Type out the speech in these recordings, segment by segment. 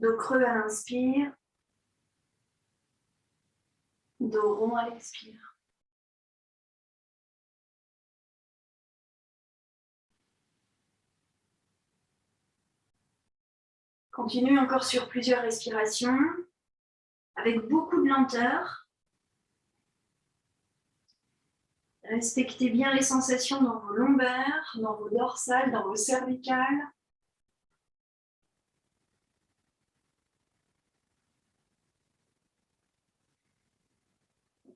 Dos creux à l'inspire. Dos rond à l'expire. Continue encore sur plusieurs respirations, avec beaucoup de lenteur. Respectez bien les sensations dans vos lombaires, dans vos dorsales, dans vos cervicales.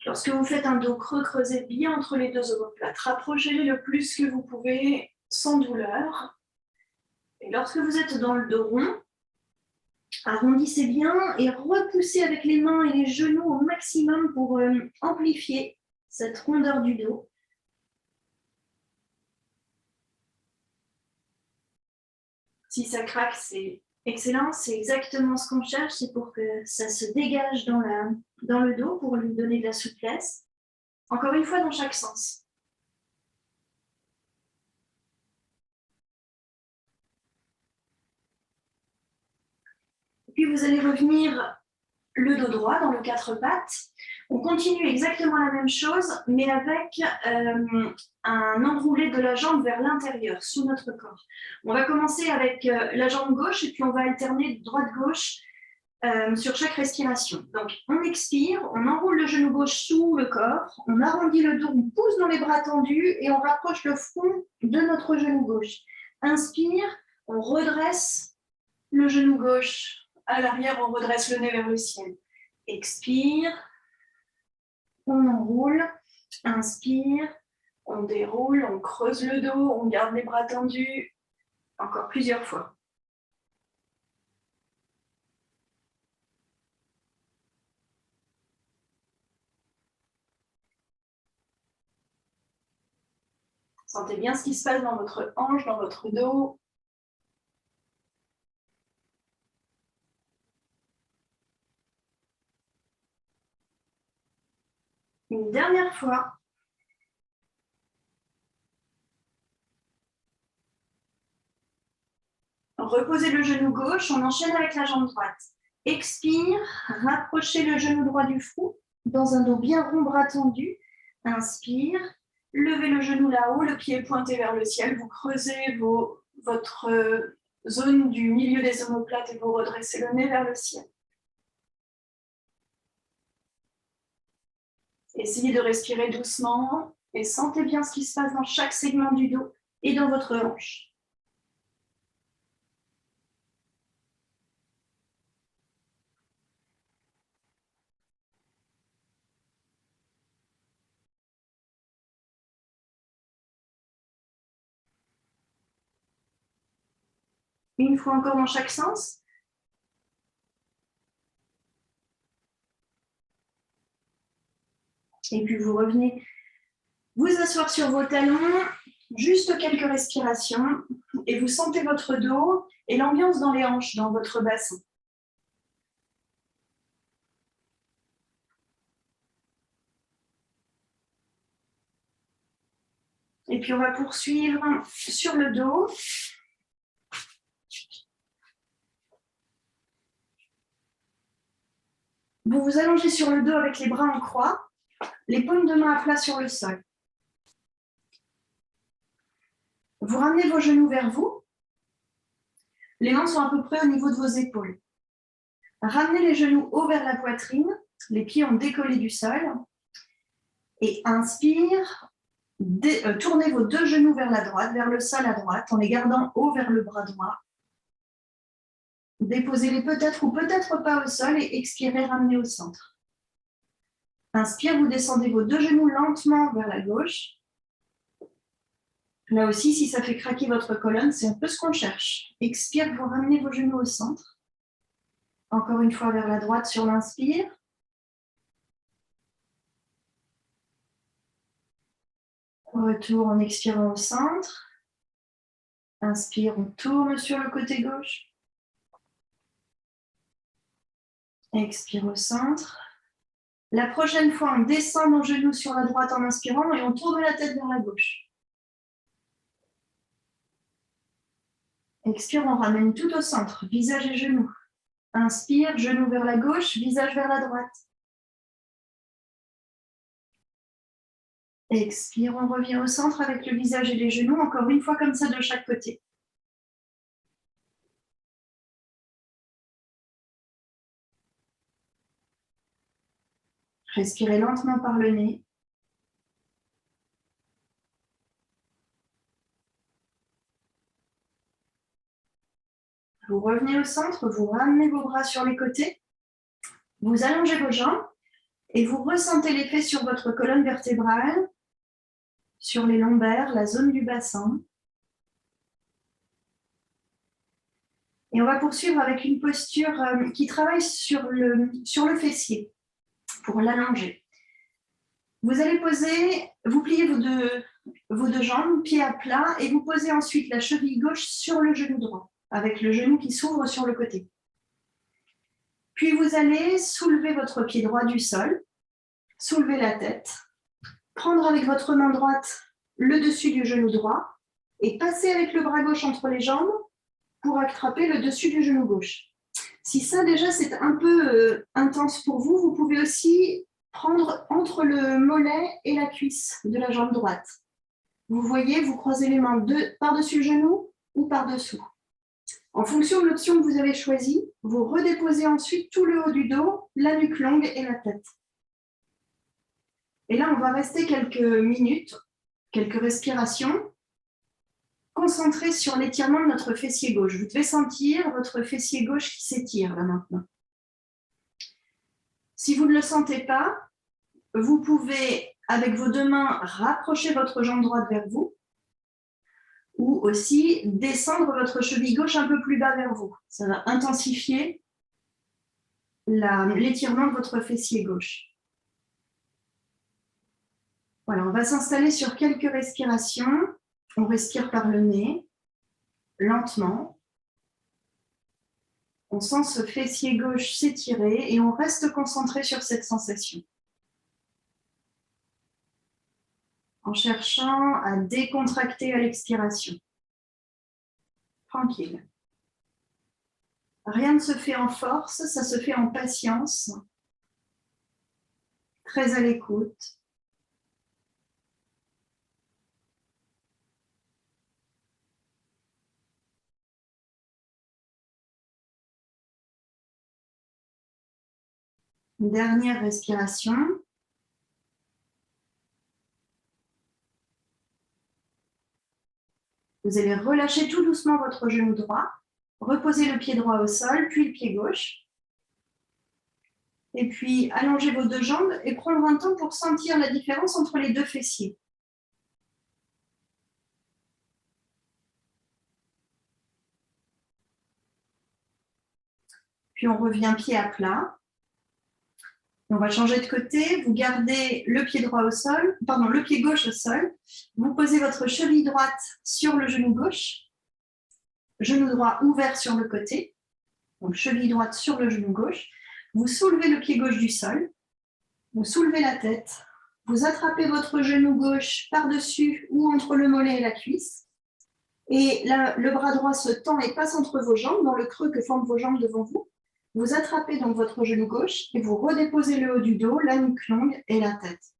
Lorsque vous faites un dos creux, creusez bien entre les deux omoplates. Rapprochez-les le plus que vous pouvez sans douleur. Et lorsque vous êtes dans le dos rond, arrondissez bien et repoussez avec les mains et les genoux au maximum pour amplifier cette rondeur du dos. Si ça craque, c'est excellent, c'est exactement ce qu'on cherche, c'est pour que ça se dégage dans le dos pour lui donner de la souplesse. Encore une fois, dans chaque sens. Et puis vous allez revenir le dos droit dans le 4 pattes. On continue exactement la même chose, mais avec un enroulé de la jambe vers l'intérieur, sous notre corps. On va commencer avec la jambe gauche et puis on va alterner droite-gauche sur chaque respiration. Donc, on expire, on enroule le genou gauche sous le corps, on arrondit le dos, on pousse dans les bras tendus et on rapproche le front de notre genou gauche. Inspire, on redresse le genou gauche à l'arrière, on redresse le nez vers le ciel. Expire, on enroule, inspire, on déroule, on creuse le dos, on garde les bras tendus. Encore plusieurs fois. Sentez bien ce qui se passe dans votre hanche, dans votre dos. Une dernière fois. Reposez le genou gauche, on enchaîne avec la jambe droite. Expire, rapprochez le genou droit du front, dans un dos bien rond, bras tendus. Inspire, levez le genou là-haut, le pied pointé vers le ciel. Vous creusez votre zone du milieu des omoplates et vous redressez le nez vers le ciel. Essayez de respirer doucement et sentez bien ce qui se passe dans chaque segment du dos et dans votre hanche. Une fois encore dans chaque sens. Et puis vous revenez vous asseoir sur vos talons, juste quelques respirations, et vous sentez votre dos et l'ambiance dans les hanches, dans votre bassin. Et puis on va poursuivre sur le dos. Vous vous allongez sur le dos avec les bras en croix, les paumes de main à plat sur le sol. Vous ramenez vos genoux vers vous. Les mains sont à peu près au niveau de vos épaules. Ramenez les genoux haut vers la poitrine, les pieds ont décollé du sol. Et inspire, tournez vos deux genoux vers la droite, vers le sol à droite, en les gardant haut vers le bras droit. Déposez-les peut-être ou peut-être pas au sol et expirez, ramenez au centre. Inspire, vous descendez vos deux genoux lentement vers la gauche. Là aussi, si ça fait craquer votre colonne, c'est un peu ce qu'on cherche. Expire, vous ramenez vos genoux au centre. Encore une fois vers la droite sur l'inspire. Retour en expirant au centre. Inspire, on tourne sur le côté gauche. Expire au centre. La prochaine fois, on descend nos genoux sur la droite en inspirant et on tourne la tête vers la gauche. Expire, on ramène tout au centre, visage et genoux. Inspire, genou vers la gauche, visage vers la droite. Expire, on revient au centre avec le visage et les genoux, encore une fois comme ça de chaque côté. Respirez lentement par le nez. Vous revenez au centre, vous ramenez vos bras sur les côtés, vous allongez vos jambes et vous ressentez l'effet sur votre colonne vertébrale, sur les lombaires, la zone du bassin. Et on va poursuivre avec une posture qui travaille sur le fessier pour l'allonger. Vous allez poser, vous pliez vos deux jambes, pieds à plat, et vous posez ensuite la cheville gauche sur le genou droit, avec le genou qui s'ouvre sur le côté. Puis vous allez soulever votre pied droit du sol, soulever la tête, prendre avec votre main droite le dessus du genou droit et passer avec le bras gauche entre les jambes pour attraper le dessus du genou gauche. Si ça déjà c'est un peu intense pour vous, vous pouvez aussi prendre entre le mollet et la cuisse de la jambe droite. Vous voyez, vous croisez les mains par-dessus le genou ou par-dessous. En fonction de l'option que vous avez choisie, vous redéposez ensuite tout le haut du dos, la nuque longue et la tête. Et là, on va rester quelques minutes, quelques respirations, concentrés sur l'étirement de notre fessier gauche. Vous devez sentir votre fessier gauche qui s'étire là maintenant. Si vous ne le sentez pas, vous pouvez, avec vos deux mains, rapprocher votre jambe droite vers vous ou aussi descendre votre cheville gauche un peu plus bas vers vous. Ça va intensifier l'étirement de votre fessier gauche. Voilà, on va s'installer sur quelques respirations. On respire par le nez, lentement. On sent ce fessier gauche s'étirer et on reste concentré sur cette sensation. En cherchant à décontracter à l'expiration. Tranquille. Rien ne se fait en force, ça se fait en patience. Très à l'écoute. Une dernière respiration. Vous allez relâcher tout doucement votre genou droit, reposer le pied droit au sol, puis le pied gauche. Et puis allonger vos deux jambes et prendre un temps pour sentir la différence entre les deux fessiers. Puis on revient pied à plat. On va changer de côté, vous gardez le pied droit au sol, pardon, le pied gauche au sol. Vous posez votre cheville droite sur le genou gauche, genou droit ouvert sur le côté, donc cheville droite sur le genou gauche. Vous soulevez le pied gauche du sol, vous soulevez la tête, vous attrapez votre genou gauche par-dessus ou entre le mollet et la cuisse. Et là, le bras droit se tend et passe entre vos jambes, dans le creux que forment vos jambes devant vous. Vous attrapez donc votre genou gauche et vous redéposez le haut du dos, la nuque longue et la tête.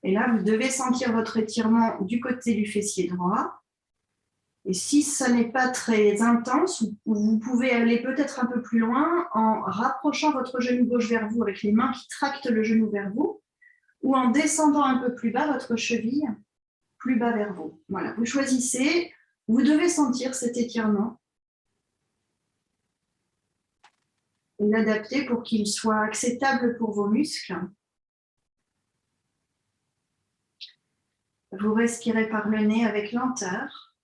Et là, vous devez sentir votre étirement du côté du fessier droit. Et si ça n'est pas très intense, vous pouvez aller peut-être un peu plus loin en rapprochant votre genou gauche vers vous avec les mains qui tractent le genou vers vous ou en descendant un peu plus bas votre cheville, plus bas vers vous. Voilà, vous choisissez, vous devez sentir cet étirement et l'adapter pour qu'il soit acceptable pour vos muscles. Vous respirez par le nez avec lenteur.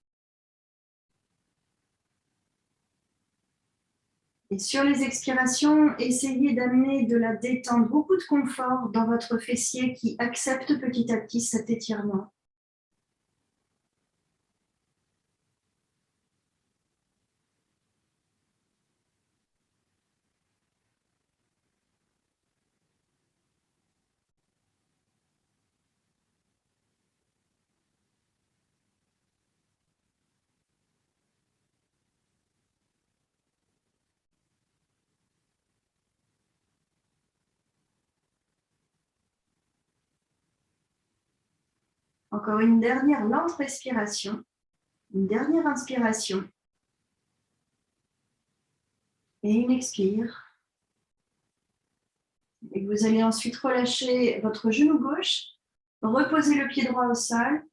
Et sur les expirations, essayez d'amener de la détente, beaucoup de confort dans votre fessier qui accepte petit à petit cet étirement. Encore une dernière lente respiration. Une dernière inspiration. Et une expire. Et vous allez ensuite relâcher votre genou gauche, reposer le pied droit au sol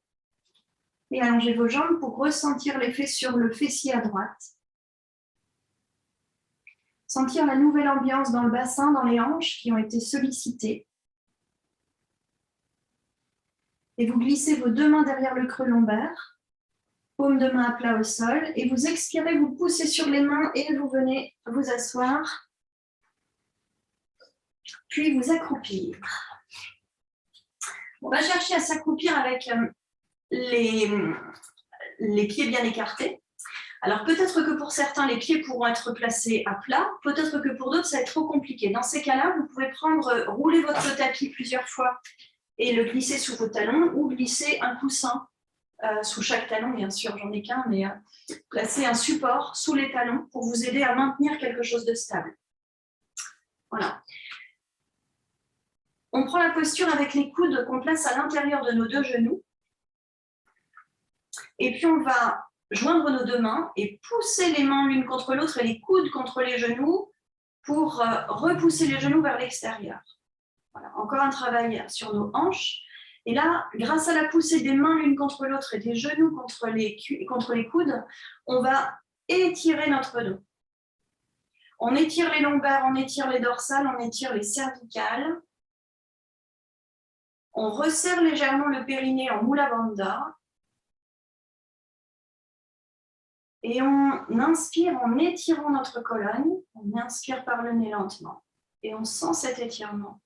et allonger vos jambes pour ressentir l'effet sur le fessier à droite. Sentir la nouvelle ambiance dans le bassin, dans les hanches qui ont été sollicitées. Et vous glissez vos deux mains derrière le creux lombaire, paume de main à plat au sol, et vous expirez, vous poussez sur les mains et vous venez vous asseoir, puis vous accroupir. On va chercher à s'accroupir avec les pieds bien écartés. Alors peut-être que pour certains, les pieds pourront être placés à plat, peut-être que pour d'autres, ça va être trop compliqué. Dans ces cas-là, vous pouvez rouler votre tapis plusieurs fois et le glisser sous vos talons ou glisser un coussin sous chaque talon, bien sûr, j'en ai qu'un, mais placer un support sous les talons pour vous aider à maintenir quelque chose de stable. Voilà. On prend la posture avec les coudes qu'on place à l'intérieur de nos deux genoux. Et puis on va joindre nos deux mains et pousser les mains l'une contre l'autre et les coudes contre les genoux pour repousser les genoux vers l'extérieur. Voilà. Encore un travail sur nos hanches. Et là, grâce à la poussée des mains l'une contre l'autre et des genoux contre les coudes, on va étirer notre dos. On étire les lombaires, on étire les dorsales, on étire les cervicales. On resserre légèrement le périnée en Mula Bandha. Et on inspire en étirant notre colonne. On inspire par le nez lentement. Et on sent cet étirement,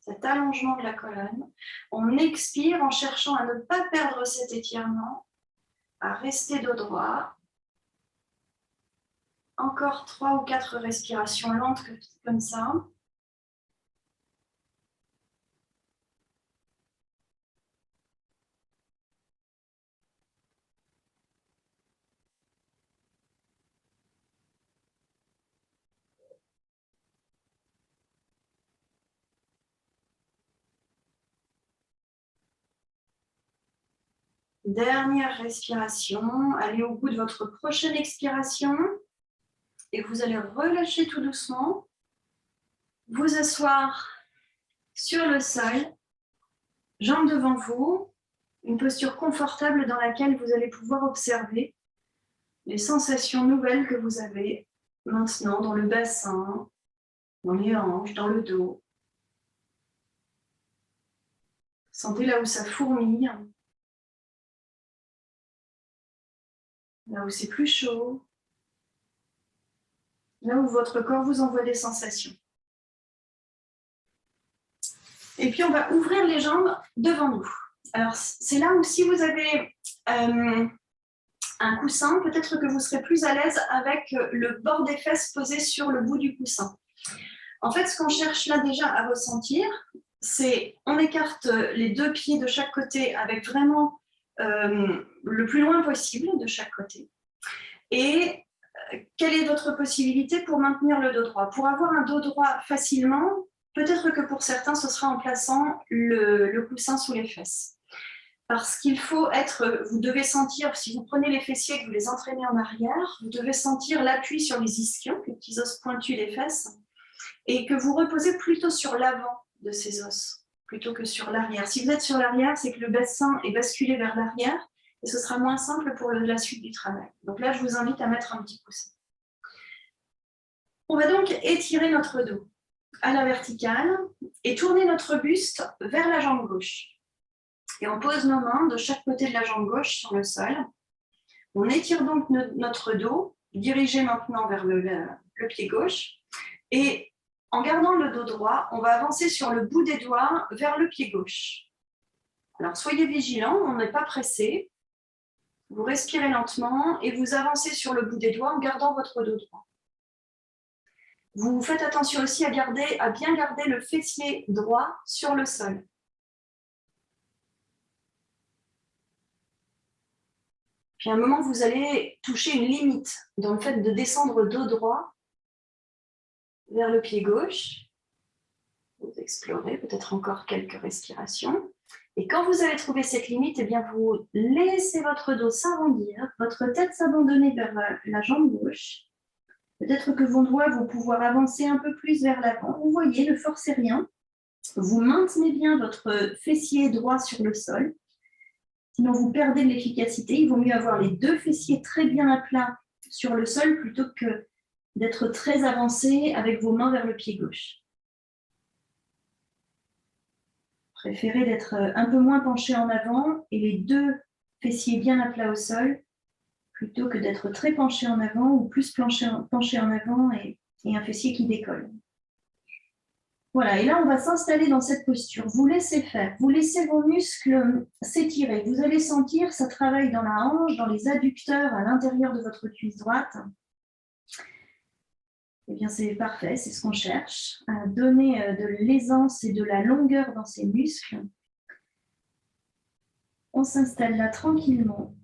cet allongement de la colonne. On expire en cherchant à ne pas perdre cet étirement, à rester dos droit. Encore 3 ou 4 respirations lentes comme ça. Dernière respiration. Allez au bout de votre prochaine expiration. Et vous allez relâcher tout doucement. Vous asseoir sur le sol, jambes devant vous. Une posture confortable dans laquelle vous allez pouvoir observer les sensations nouvelles que vous avez maintenant dans le bassin, dans les hanches, dans le dos. Sentez là où ça fourmille, là où c'est plus chaud, là où votre corps vous envoie des sensations. Et puis on va ouvrir les jambes devant nous. Alors c'est là où si vous avez un coussin, peut-être que vous serez plus à l'aise avec le bord des fesses posé sur le bout du coussin. En fait, ce qu'on cherche là déjà à ressentir, c'est on écarte les deux pieds de chaque côté avec vraiment le plus loin possible de chaque côté. Et quelle est votre possibilité pour maintenir le dos droit? Pour avoir un dos droit facilement, peut-être que pour certains, ce sera en plaçant le coussin sous les fesses. Parce qu'il faut vous devez sentir, si vous prenez les fessiers et que vous les entraînez en arrière, vous devez sentir l'appui sur les ischions, les petits os pointus des fesses, et que vous reposez plutôt sur l'avant de ces os, plutôt que sur l'arrière. Si vous êtes sur l'arrière, c'est que le bassin est basculé vers l'arrière, et ce sera moins simple pour la suite du travail. Donc là, je vous invite à mettre un petit coussin. On va donc étirer notre dos à la verticale et tourner notre buste vers la jambe gauche. Et on pose nos mains de chaque côté de la jambe gauche sur le sol. On étire donc notre dos, dirigé maintenant vers le pied gauche. Et en gardant le dos droit, on va avancer sur le bout des doigts vers le pied gauche. Alors soyez vigilants, on n'est pas pressé. Vous respirez lentement et vous avancez sur le bout des doigts en gardant votre dos droit. Vous faites attention aussi à bien garder le fessier droit sur le sol. Puis à un moment, vous allez toucher une limite dans le fait de descendre dos droit vers le pied gauche. Vous explorez peut-être encore quelques respirations. Et quand vous avez trouvé cette limite, eh bien, vous laissez votre dos s'arrondir, votre tête s'abandonner vers la jambe gauche. Peut-être que vos doigts vont pouvoir avancer un peu plus vers l'avant. Vous voyez, ne forcez rien. Vous maintenez bien votre fessier droit sur le sol. Sinon, vous perdez de l'efficacité. Il vaut mieux avoir les deux fessiers très bien à plat sur le sol plutôt que d'être très avancé avec vos mains vers le pied gauche. Préférez d'être un peu moins penché en avant et les deux fessiers bien à plat au sol plutôt que d'être très penché en avant ou plus penché en avant et un fessier qui décolle. Voilà, et là, on va s'installer dans cette posture. Vous laissez faire, vous laissez vos muscles s'étirer. Vous allez sentir, ça travaille dans la hanche, dans les adducteurs à l'intérieur de votre cuisse droite. Eh bien, c'est parfait, c'est ce qu'on cherche, à donner de l'aisance et de la longueur dans ces muscles. On s'installe là tranquillement.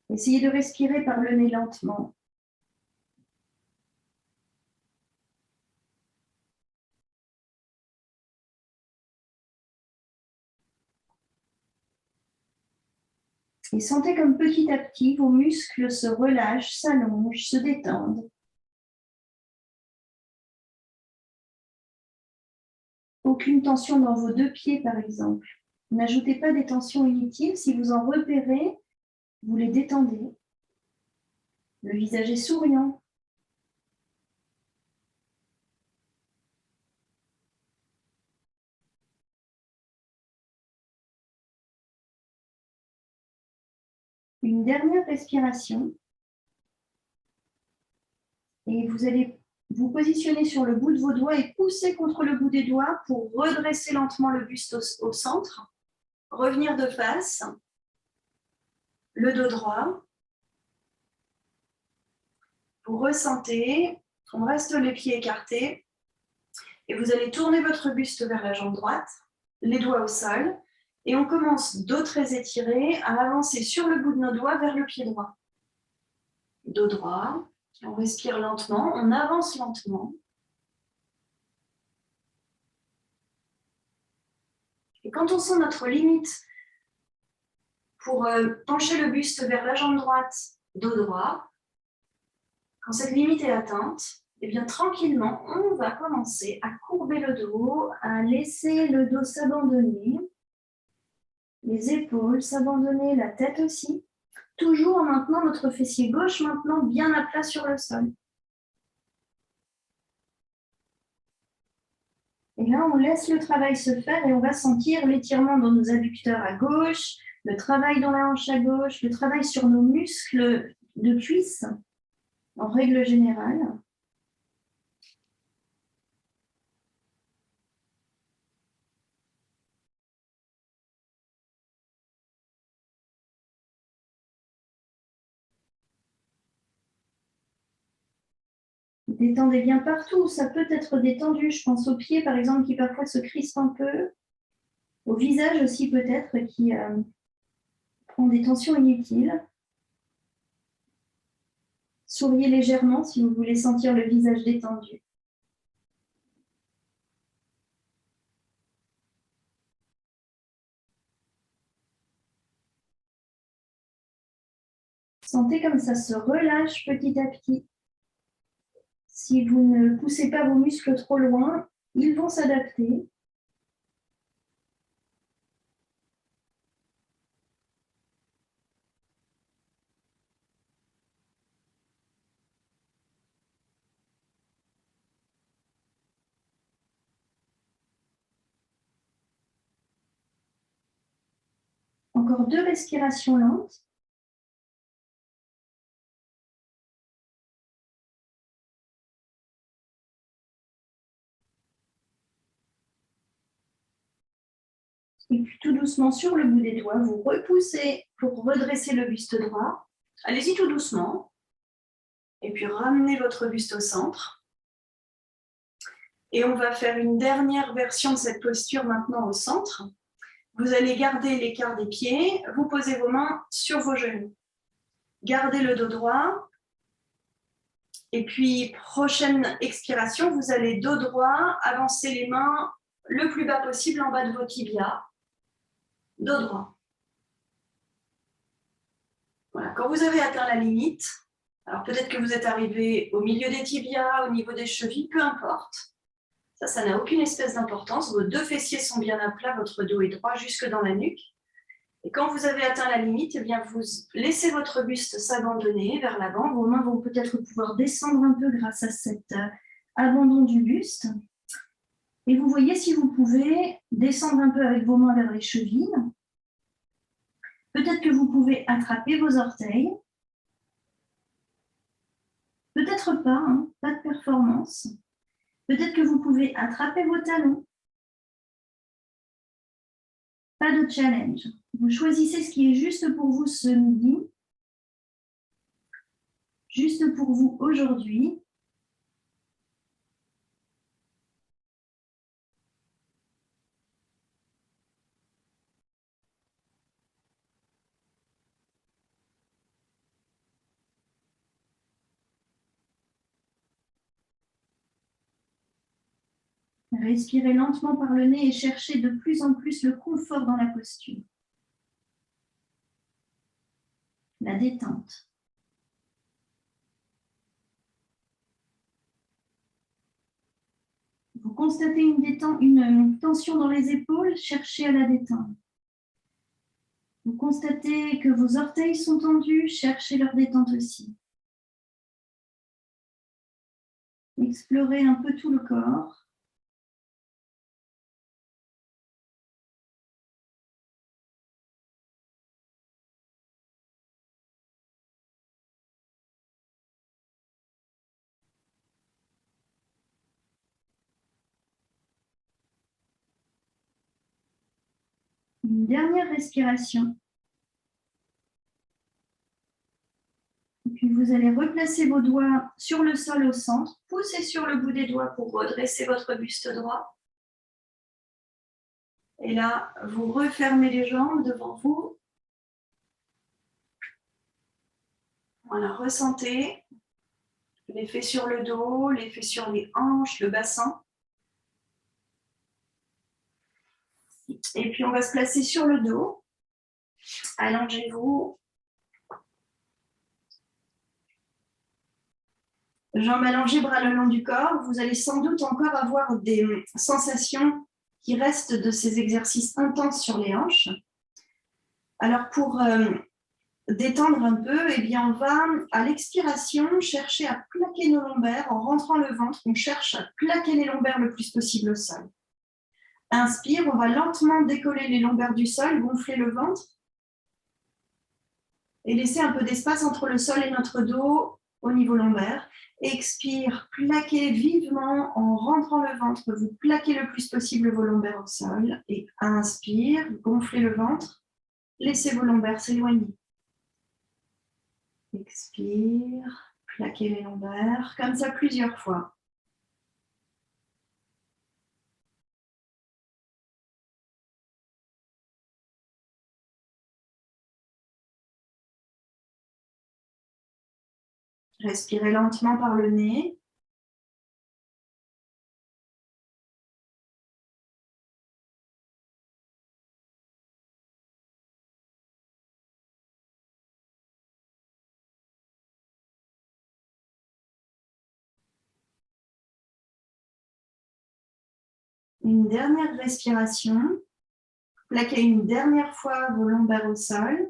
Essayez de respirer par le nez lentement. Et sentez comme petit à petit, vos muscles se relâchent, s'allongent, se détendent. Aucune tension dans vos deux pieds, par exemple. N'ajoutez pas des tensions inutiles. Si vous en repérez, vous les détendez. Le visage est souriant. Une dernière respiration. Et vous allez vous positionner sur le bout de vos doigts et pousser contre le bout des doigts pour redresser lentement le buste au centre. Revenir de face. Le dos droit. Vous ressentez, on reste les pieds écartés et vous allez tourner votre buste vers la jambe droite, les doigts au sol et on commence, dos très étiré, à avancer sur le bout de nos doigts vers le pied droit. Dos droit, on respire lentement, on avance lentement. Et quand on sent notre limite pour pencher le buste vers la jambe droite, dos droit, quand cette limite est atteinte, eh bien, tranquillement, on va commencer à courber le dos, à laisser le dos s'abandonner, les épaules s'abandonner, la tête aussi, toujours en maintenant notre fessier gauche maintenant bien à plat sur le sol. Et là, on laisse le travail se faire et on va sentir l'étirement dans nos adducteurs à gauche, le travail dans la hanche à gauche, le travail sur nos muscles de cuisse en règle générale. Détendez bien partout, ça peut être détendu. Je pense aux pieds, par exemple, qui parfois se crispent un peu. Au visage aussi, peut-être, qui prend des tensions inutiles. Souriez légèrement si vous voulez sentir le visage détendu. Sentez comme ça se relâche petit à petit. Si vous ne poussez pas vos muscles trop loin, ils vont s'adapter. Encore 2 respirations lentes. Et puis tout doucement sur le bout des doigts, vous repoussez pour redresser le buste droit. Allez-y tout doucement. Et puis ramenez votre buste au centre. Et on va faire une dernière version de cette posture maintenant au centre. Vous allez garder l'écart des pieds, vous posez vos mains sur vos genoux. Gardez le dos droit. Et puis, prochaine expiration, vous allez dos droit, avancer les mains le plus bas possible en bas de vos tibias. Dos droit. Voilà. Quand vous avez atteint la limite, alors peut-être que vous êtes arrivé au milieu des tibias, au niveau des chevilles, peu importe. Ça n'a aucune espèce d'importance. Vos deux fessiers sont bien à plat, votre dos est droit jusque dans la nuque. Et quand vous avez atteint la limite, eh bien vous laissez votre buste s'abandonner vers l'avant. Vos mains vont peut-être pouvoir descendre un peu grâce à cet abandon du buste. Et vous voyez si vous pouvez descendre un peu avec vos mains vers les chevilles. Peut-être que vous pouvez attraper vos orteils. Peut-être pas, hein, pas de performance. Peut-être que vous pouvez attraper vos talons. Pas de challenge. Vous choisissez ce qui est juste pour vous ce midi, juste pour vous aujourd'hui. Respirez lentement par le nez et cherchez de plus en plus le confort dans la posture. La détente. Vous constatez une tension dans les épaules, cherchez à la détendre. Vous constatez que vos orteils sont tendus, cherchez leur détente aussi. Explorez un peu tout le corps. Une dernière respiration. Et puis vous allez replacer vos doigts sur le sol au centre. Poussez sur le bout des doigts pour redresser votre buste droit. Et là, vous refermez les jambes devant vous. Voilà, ressentez l'effet sur le dos, l'effet sur les hanches, le bassin. Et puis on va se placer sur le dos. Allongez-vous. Jambes allongées, bras le long du corps. Vous allez sans doute encore avoir des sensations qui restent de ces exercices intenses sur les hanches. Alors pour détendre un peu, eh bien on va à l'expiration chercher à plaquer nos lombaires. En rentrant le ventre, on cherche à plaquer les lombaires le plus possible au sol. Inspire, on va lentement décoller les lombaires du sol, gonfler le ventre et laisser un peu d'espace entre le sol et notre dos au niveau lombaire. Expire, plaquez vivement en rentrant le ventre, vous plaquez le plus possible vos lombaires au sol. Et inspire, gonflez le ventre, laissez vos lombaires s'éloigner. Expire, plaquez les lombaires, comme ça plusieurs fois. Respirez lentement par le nez. Une dernière respiration. Plaquez une dernière fois vos lombaires au sol.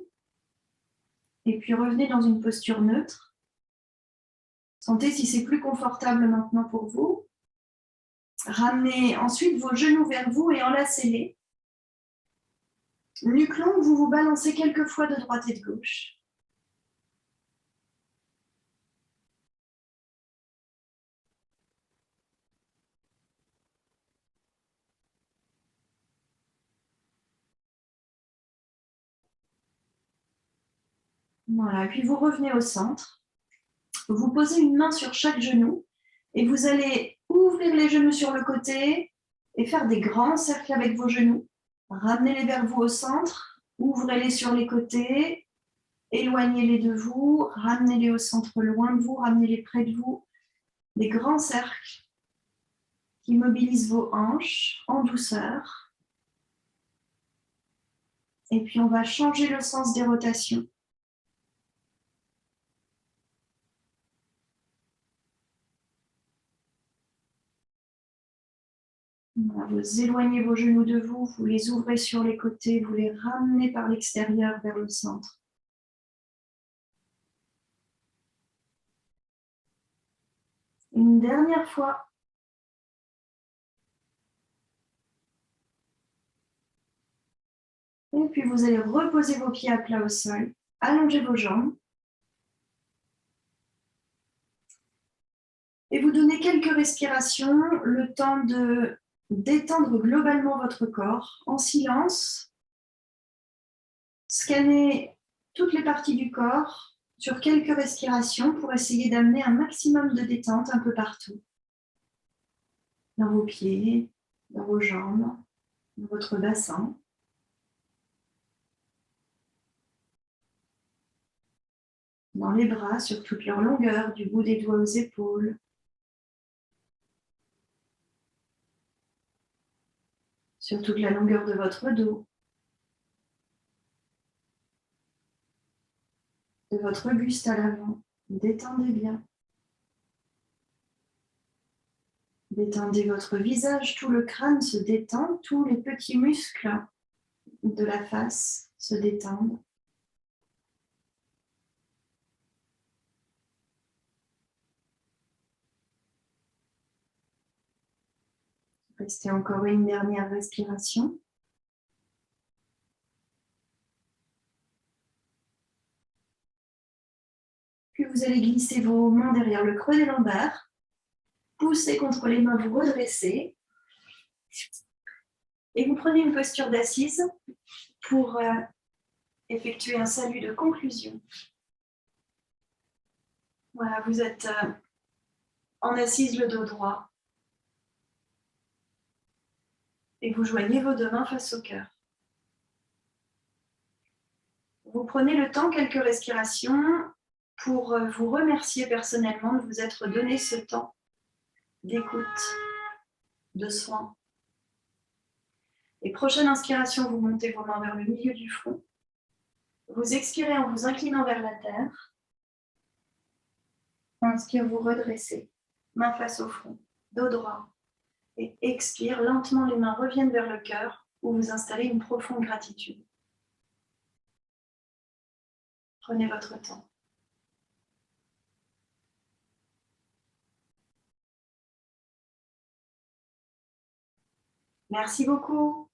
Et puis revenez dans une posture neutre. Sentez si c'est plus confortable maintenant pour vous. Ramenez ensuite vos genoux vers vous et enlacez-les. Nuque longue, vous vous balancez quelques fois de droite et de gauche. Voilà, et puis vous revenez au centre. Vous posez une main sur chaque genou et vous allez ouvrir les genoux sur le côté et faire des grands cercles avec vos genoux. Ramenez-les vers vous au centre, ouvrez-les sur les côtés, éloignez-les de vous, ramenez-les au centre loin de vous, ramenez-les près de vous. Des grands cercles qui mobilisent vos hanches en douceur. Et puis on va changer le sens des rotations. Voilà, vous éloignez vos genoux de vous, vous les ouvrez sur les côtés, vous les ramenez par l'extérieur vers le centre. Une dernière fois. Et puis vous allez reposer vos pieds à plat au sol, allonger vos jambes. Et vous donnez quelques respirations, le temps de détendre globalement votre corps en silence. Scannez toutes les parties du corps sur quelques respirations pour essayer d'amener un maximum de détente un peu partout. Dans vos pieds, dans vos jambes, dans votre bassin. Dans les bras, sur toute leur longueur, du bout des doigts aux épaules. Sur toute la longueur de votre dos. De votre buste à l'avant. Détendez bien. Détendez votre visage, tout le crâne se détend, tous les petits muscles de la face se détendent. Restez encore une dernière respiration. Puis vous allez glisser vos mains derrière le creux des lombaires. Poussez contre les mains, vous redressez. Et vous prenez une posture d'assise pour effectuer un salut de conclusion. Voilà, vous êtes en assise, le dos droit. Et vous joignez vos deux mains face au cœur. Vous prenez le temps, quelques respirations, pour vous remercier personnellement de vous être donné ce temps d'écoute, de soin. Et prochaine inspiration, vous montez vos mains vers le milieu du front. Vous expirez en vous inclinant vers la terre. Inspire, vous redressez, main face au front, dos droit. Et expire, lentement les mains reviennent vers le cœur où vous installez une profonde gratitude. Prenez votre temps. Merci beaucoup.